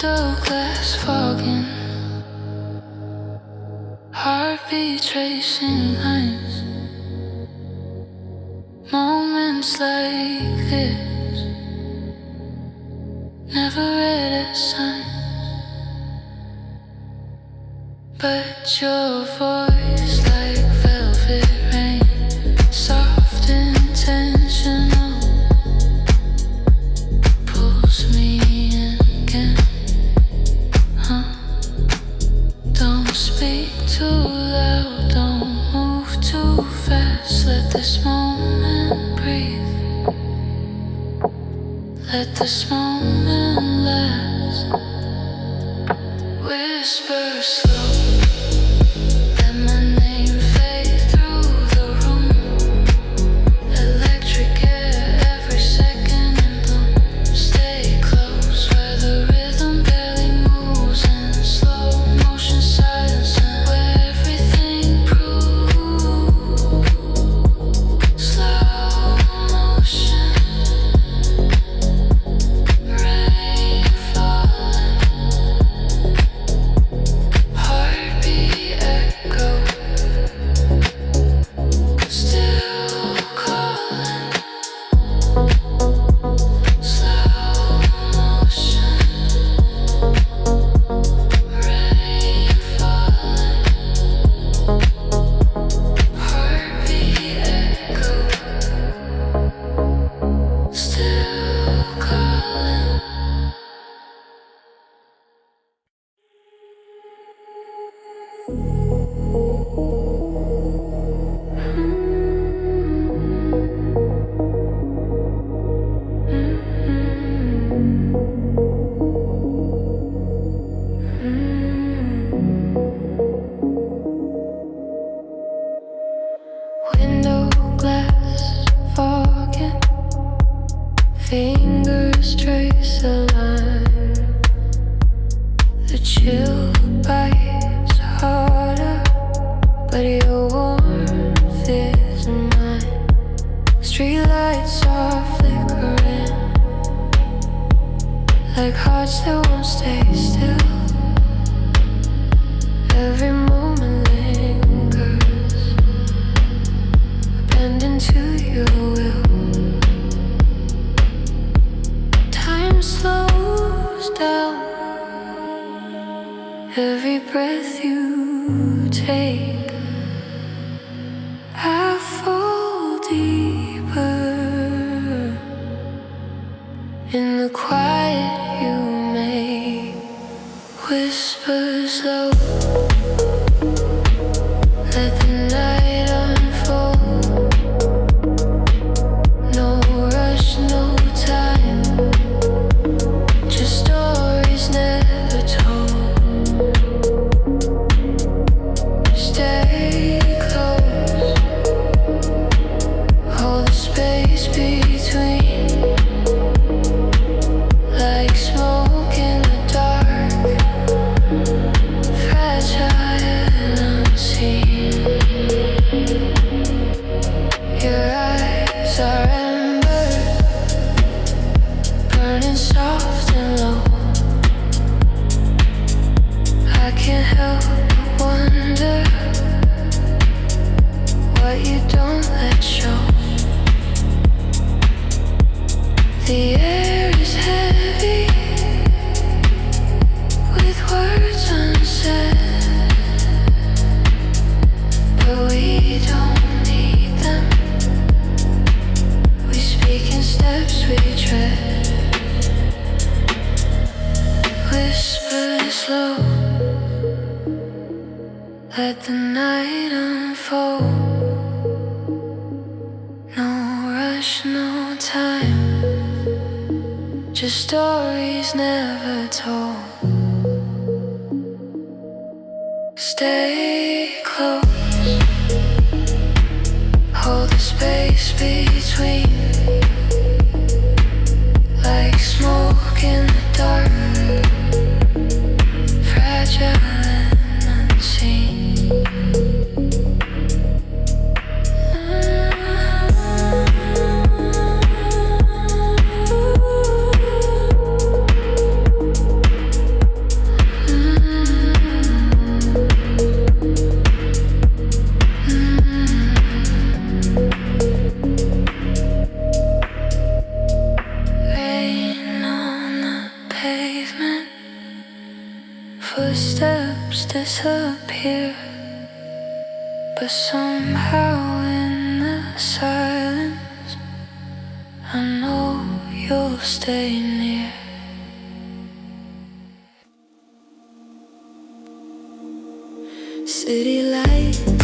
window glass fogging, heartbeat tracing lines. Moments like this never read a sign, but your voice like velvet rain, soft intentional, pulls me in again. Don't speak too loud, don't move too fast. Let this moment breathe, let this moment last. Whisper slow, let my name fade through the room. Electric air every second in bloom. Stay close where the rhythm barely moves, in slow motion silence, and where everything proves. Slow motion, rain falling, heartbeat echo, still calling. Slow motion, rain falling, heartbeat echo, still calling. Window glass fogging, fingers trace a line. The chill bites harder, but your warmth is mine. Streetlights are flickering, like hearts that won't stay still. Every moment lingers, bending to your will. Time slows down, every breath you take. I fall deeper in the quiet you make. Whisper slow, let the night unfold. No rush, no time, just stories never told. Stay close, hold the space between, like smoke in the dark, fragile and unseen. Your eyes are amber, burning soft and low. I can't help but wonder what you don't let show. The air is heavy with words unsaid, but we don't need them. We speak in steps we tread. Whisper slow, let the night unfold. No rush, no time, just stories never told. Stay close, hold the space between, like smoke in the dark, fragile and unseen. pavement, footsteps disappear, but somehow in the silence I know you'll stay near. City lights